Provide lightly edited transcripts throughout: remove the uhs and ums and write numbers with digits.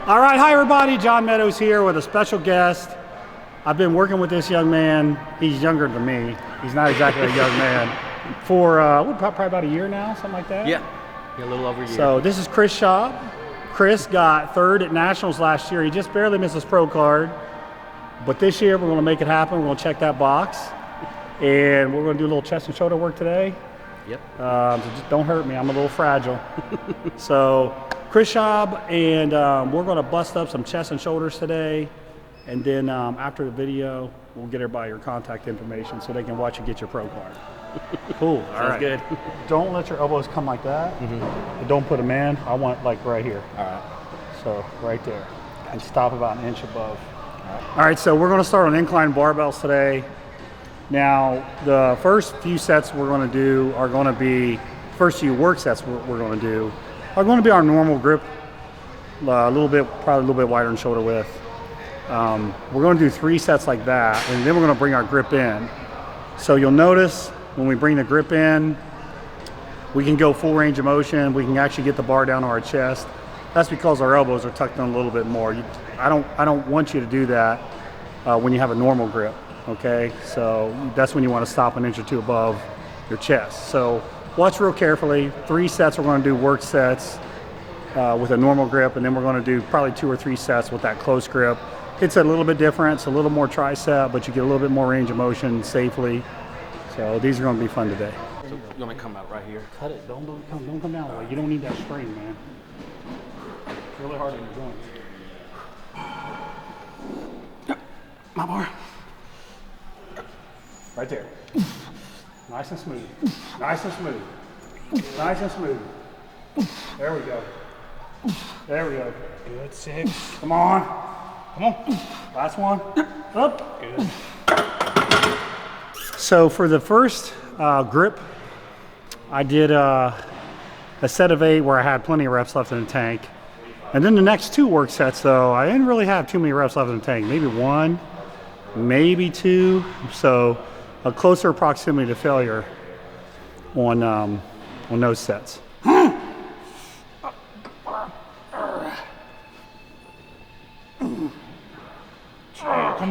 All right, hi everybody, John Meadows here with a special guest. I've been working with this young man. He's younger than me. He's not exactly a young man. For probably about a year now, something like that? Yeah, a little over a year. So this is Chris Schaub. Chris got third at Nationals last year. He just barely missed his pro card. But this year we're gonna make it happen. We're gonna check that box. And we're gonna do a little chest and shoulder work today. Yep. So just don't hurt me, I'm a little fragile. So Chris Schaub, and we're gonna bust up some chest and shoulders today. And then after the video, we'll get everybody your contact information so they can watch you get your pro card. Cool, all right. Good. Don't let your elbows come like that. But don't put them in. I want like right here. All right. So right there. And stop about an inch above. All right, so we're gonna start on incline barbells today. Now, the first few sets we're gonna do are gonna be, first few work sets we're gonna do are gonna be our normal grip, probably a little bit wider in shoulder width. We're gonna do 3 sets like that, and then we're gonna bring our grip in. So you'll notice when we bring the grip in, we can go full range of motion. We can actually get the bar down to our chest. That's because our elbows are tucked in a little bit more. I don't want you to do that when you have a normal grip. Okay, so that's when you want to stop an inch or 2 above your chest. So watch real carefully. 3 sets we're going to do work sets with a normal grip, and then we're going to do probably 2 or 3 sets with that close grip. It's a little bit different. It's a little more tricep, but you get a little bit more range of motion safely. So these are going to be fun today. So you want me to come out right here? Cut it. Don't come down the way. You don't need that strain, man. It's really hard on your joints. Yep. My bar. Right there. Nice and smooth. Nice and smooth. Nice and smooth. There we go. There we go. Good, 6. Come on. Come on. Last one. Up. Good. So for the first grip, I did a set of 8 where I had plenty of reps left in the tank. And then the next 2 work sets, though, I didn't really have too many reps left in the tank. Maybe 1, maybe 2. So a closer proximity to failure on those sets. Come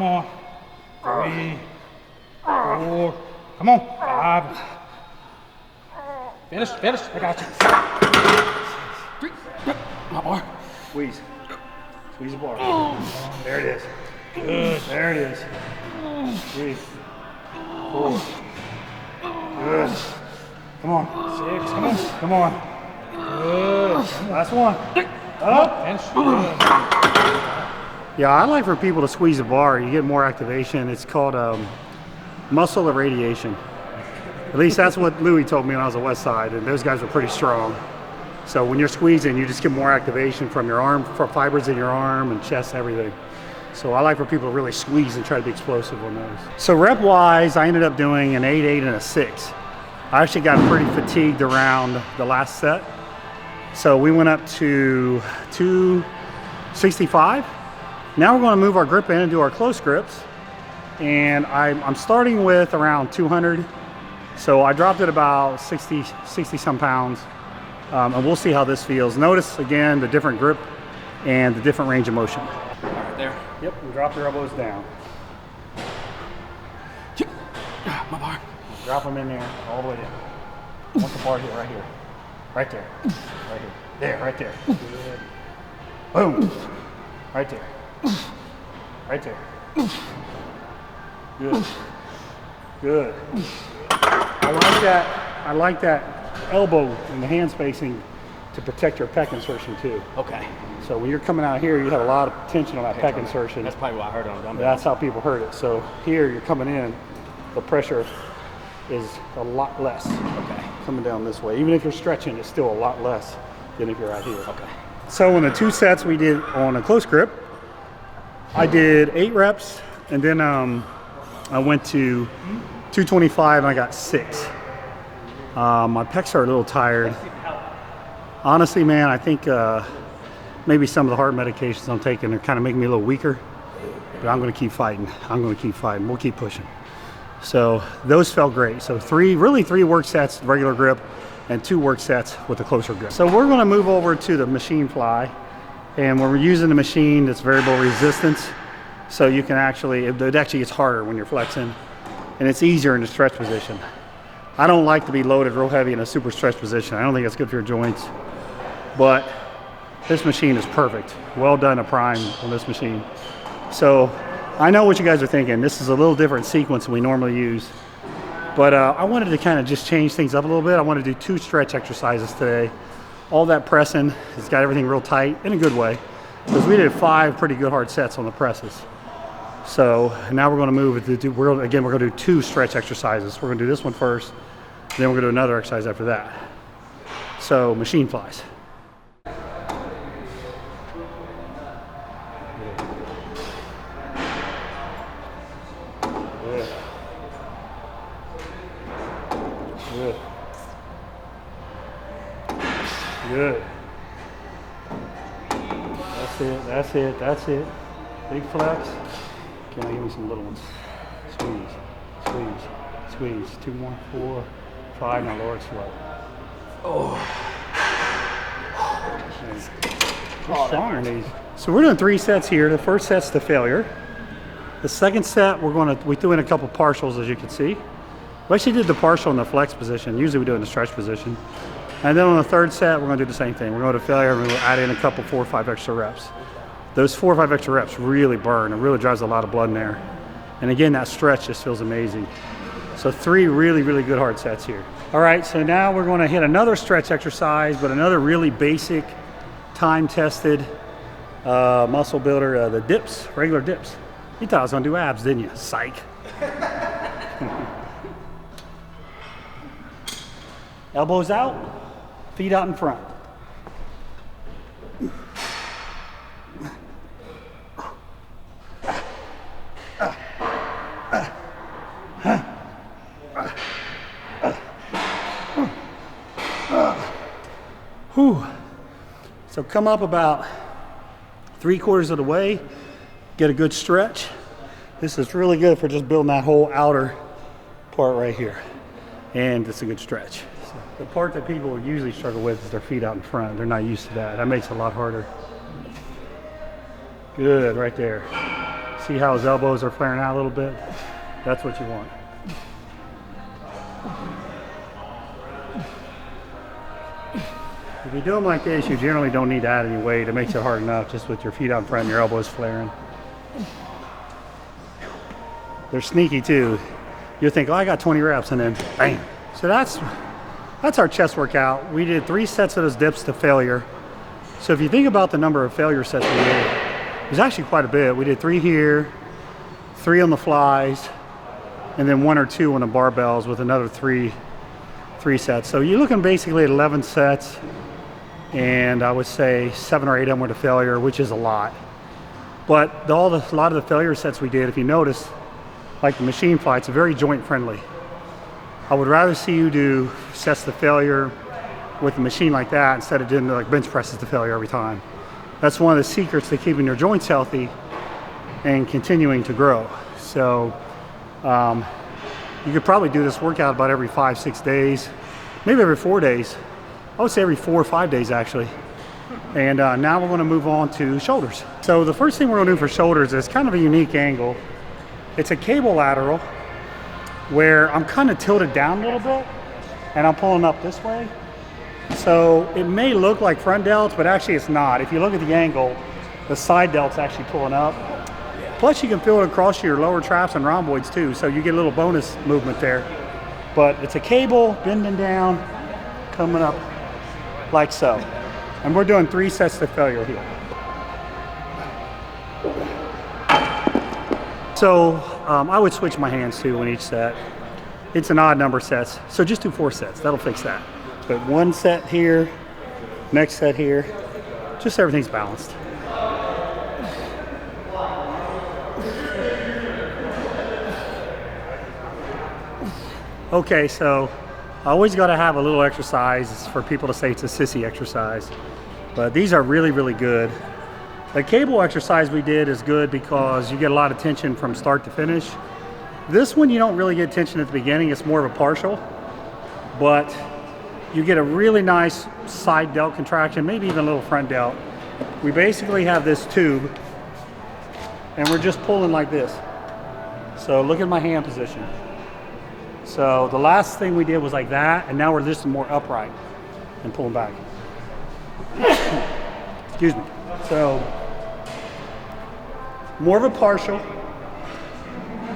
on. 3, 4. Come on. 5. Finish. I got you. 3. Yep. My bar. Squeeze the bar. There it is. Good. There it is. 3, 4. Good. Come on. 6. Come on. Good. Last one. Up. Finish. Yeah, I like for people to squeeze the bar. You get more activation. It's called muscle irradiation. At least that's what Louis told me when I was at West Side, and those guys were pretty strong. So when you're squeezing, you just get more activation from your arm, from fibers in your arm and chest, everything. So I like for people to really squeeze and try to be explosive on those. So rep-wise, I ended up doing an 8, 8, and a 6. I actually got pretty fatigued around the last set. So we went up to 265. Now we're going to move our grip in and do our close grips. And I'm starting with around 200. So I dropped it about 60 some pounds. And we'll see how this feels. Notice again the different grip and the different range of motion. All right, there. Yep, and drop your elbows down. Yep. My bar. Drop them in there, all the way down. I want the bar here, right here. Right there. Right here. There, right there. Good. Boom. Right there. Right there. Good. Good. I like that elbow and the hand spacing to protect your pec insertion too. Okay. So when you're coming out here, you have a lot of tension on that pec insertion. That's probably what I heard on dumbbell. That's how people hurt it. So here you're coming in, the pressure is a lot less. Okay. Coming down this way. Even if you're stretching, it's still a lot less than if you're out here. Okay. So in the 2 sets we did on a close grip, I did 8 reps, and then I went to 225 and I got 6. My pecs are a little tired. Honestly, man, I think maybe some of the heart medications I'm taking are kind of making me a little weaker, but I'm going to keep fighting. We'll keep pushing. So those felt great. So 3 work sets, regular grip, and 2 work sets with a closer grip. So we're going to move over to the machine fly. And when we're using the machine, it's variable resistance. So you can actually, it actually gets harder when you're flexing, and it's easier in the stretch position. I don't like to be loaded real heavy in a super stretch position. I don't think that's good for your joints. But this machine is perfect. Well done to prime on this machine. So I know what you guys are thinking. This is a little different sequence than we normally use. But I wanted to kind of just change things up a little bit. I want to do 2 stretch exercises today. All that pressing, it's got everything real tight in a good way. Because we did 5 pretty good hard sets on the presses. So now we're going to move to we're going to do 2 stretch exercises. We're going to do this one first, then we're going to do another exercise after that. So machine flies. Good. Good. Good. That's it, that's it, that's it. Big flex. Okay, give me some little ones. Squeeze, squeeze, squeeze. 2 more, 4, 5. Now lower it slow. Oh. We're stronger than these. So we're doing 3 sets here. The first set's the failure. The second set, we threw in a couple partials, as you can see. We actually did the partial in the flex position. Usually we do it in the stretch position. And then on the third set, we're going to do the same thing. We're going to failure, and we'll add in a couple 4 or 5 extra reps. Those 4 or 5 extra reps really burn. It really drives a lot of blood in there. And again, that stretch just feels amazing. So 3 really, really good hard sets here. All right, so now we're going to hit another stretch exercise, but another really basic, time-tested muscle builder, the dips, regular dips. You thought I was going to do abs, didn't you? Psych. Elbows out, feet out in front. Whew. So come up about 3/4 of the way, get a good stretch. This is really good for just building that whole outer part right here. And it's a good stretch. So the part that people usually struggle with is their feet out in front. They're not used to that. That makes it a lot harder. Good, right there. See how his elbows are flaring out a little bit? That's what you want. If you do them like this, you generally don't need to add any weight. It makes it hard enough just with your feet out in front and your elbows flaring. They're sneaky too. You'll think, oh, I got 20 reps, and then bang. So that's our chest workout. We did 3 sets of those dips to failure. So if you think about the number of failure sets we did, it was actually quite a bit. We did 3 here, 3 on the flies, and then 1 or 2 on the barbells with another 3 sets. So you're looking basically at 11 sets, and I would say 7 or 8 of them were to failure, which is a lot. But a lot of the failure sets we did, if you notice, like the machine fly, it's very joint friendly. I would rather see you do sets to failure with a machine like that instead of doing like bench presses to failure every time. That's one of the secrets to keeping your joints healthy and continuing to grow. So you could probably do this workout about every 5-6 days, maybe every 4 days. I would say every 4 or 5 days actually. And now we're going to move on to shoulders. So the first thing we're going to do for shoulders is kind of a unique angle. It's a cable lateral where I'm kind of tilted down a little bit and I'm pulling up this way. So it may look like front delts, but actually it's not. If you look at the angle, the side delt's actually pulling up. Plus you can feel it across your lower traps and rhomboids too, so you get a little bonus movement there. But it's a cable bending down, coming up like so. And we're doing 3 sets to failure here. So I would switch my hands too in each set. It's an odd number of sets, so just do 4 sets, that'll fix that. But 1 set here, next set here, just so everything's balanced. Okay, so I always got to have a little exercise for people to say it's a sissy exercise, but these are really, really good. The cable exercise we did is good because you get a lot of tension from start to finish. This one you don't really get tension at the beginning, it's more of a partial, but you get a really nice side delt contraction, maybe even a little front delt we basically have this tube and we're just pulling like this. So look at my hand position. So the last thing we did was like that, and now we're just more upright and pulling back. Excuse me. So more of a partial,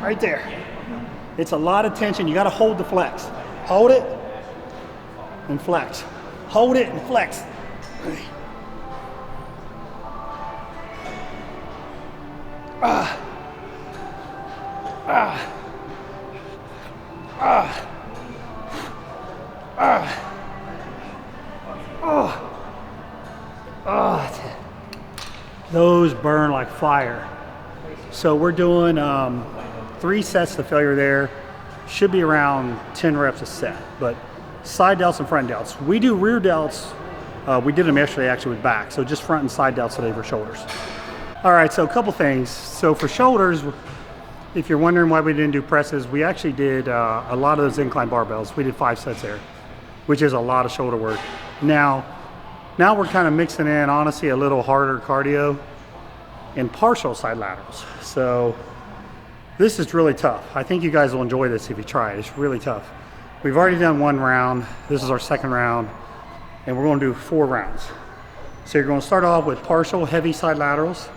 right there. It's a lot of tension. You got to hold the flex. Hold it and flex. Hold it and flex. Ah. Ah. Ah. Ah. Oh. Oh, that's it. Those burn like fire. So we're doing 3 sets to failure there. Should be around 10 reps a set, but side delts and front delts. We do rear delts. We did them yesterday actually with back. So just front and side delts today for shoulders. All right, so a couple things. So for shoulders, if you're wondering why we didn't do presses, we actually did a lot of those incline barbells. We did 5 sets there, which is a lot of shoulder work. Now we're kind of mixing in, honestly, a little harder cardio and partial side laterals. So this is really tough. I think you guys will enjoy this if you try it. It's really tough. We've already done 1 round. This is our 2nd round, and we're going to do 4 rounds. So you're going to start off with partial heavy side laterals.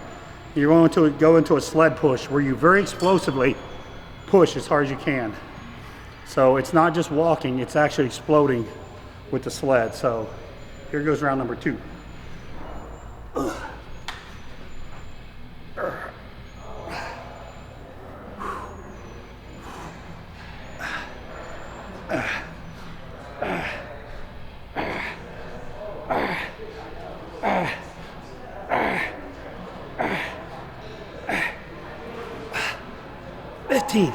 You're going to go into a sled push where you very explosively push as hard as you can. So it's not just walking, it's actually exploding with the sled. So here goes round number 2. 15.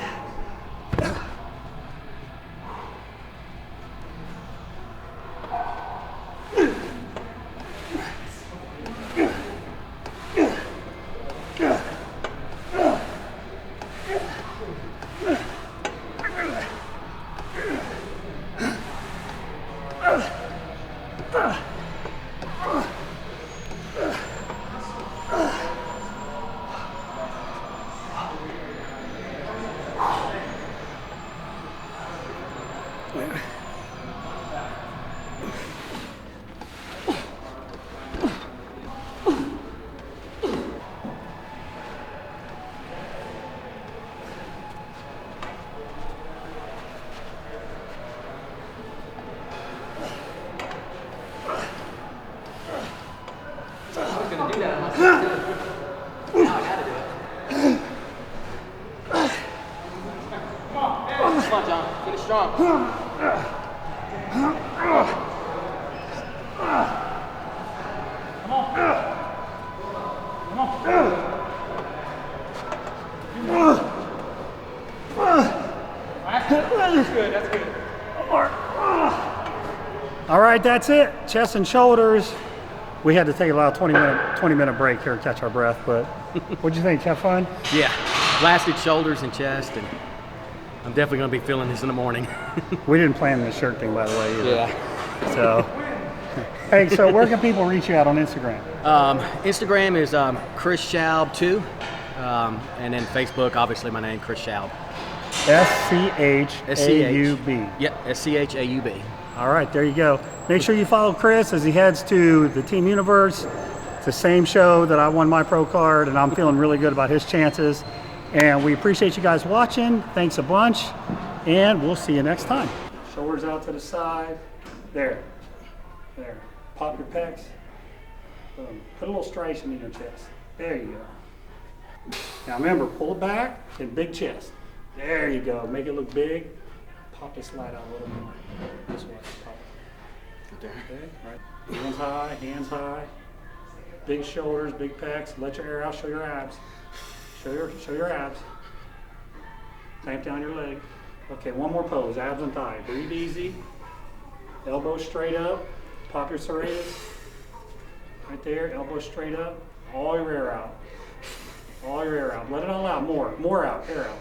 All right, that's it. Chest and shoulders. We had to take a 20-minute break here to catch our breath, but what'd you think? Have fun? Yeah, lasted shoulders and chest, and I'm definitely gonna be feeling this in the morning. We didn't plan the shirt thing, by the way, either. Yeah. So, hey, so where can people reach you out on Instagram? Instagram is Chris Schaub 2, and then Facebook, obviously my name, Chris Schaub. S-C-H-A-U-B. Yep, S-C-H-A-U-B. All right, there you go. Make sure you follow Chris as he heads to the Team Universe. It's the same show that I won my pro card, and I'm feeling really good about his chances. And we appreciate you guys watching. Thanks a bunch, and we'll see you next time. Shoulders out to the side. There. There. Pop your pecs. Boom. Put a little striation in your chest. There you go. Now remember, pull it back and big chest. There you go. Make it look big. Pop this light out a little more. This way. Pop it. Okay, right. Hands high, hands high. Big shoulders, big pecs. Let your air out. Show your abs. Show your abs. Clamp down your leg. Okay, one more pose. Abs and thigh. Breathe easy. Elbows straight up. Pop your serratus. Right there. Elbows straight up. All your air out. All your air out. Let it all out. More out. Air out.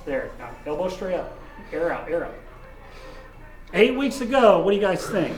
There. Now, elbows straight up. Air out. Air out. 8 weeks ago. What do you guys think?